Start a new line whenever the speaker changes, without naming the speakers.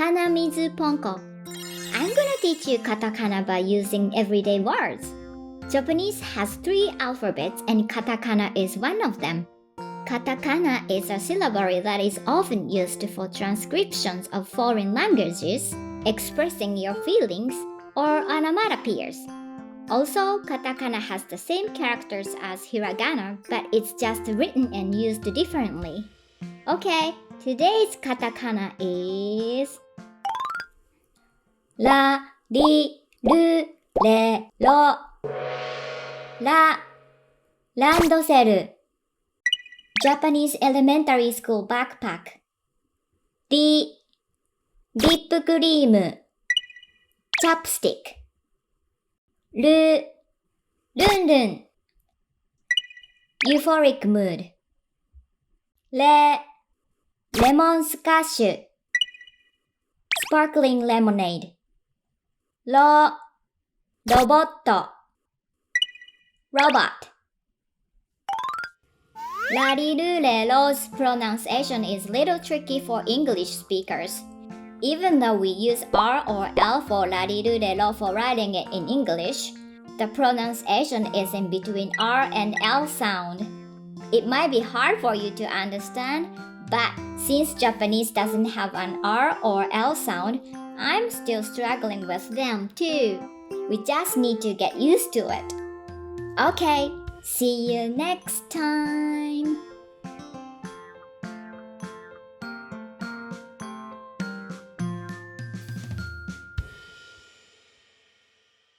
hanamizuponko. I'm gonna teach you katakana by using everyday words. Japanese has 3 alphabets and katakana is one of them. Katakana is a syllable that is often used for transcriptions of foreign languages, expressing your feelings, or onomatopoeias. Also, katakana has the same characters as hiragana, but it's just written and used differently. Okay, today's katakana is ラリルレロランドセル Japanese elementary school backpack リップクリーム Chapstick ルンルン Euphoric mood レモンスカッシュ Sparkling lemonade ロボット Robot Rarirurero's pronunciation is little tricky for English speakers. Even though we use R or L for rarirurero for writing it in English, the pronunciation is in between R and L sound. It might be hard for you to understand, but since Japanese doesn't have an R or L sound, I'm still struggling with them too. We just need to get used to it. Okay, see you next time.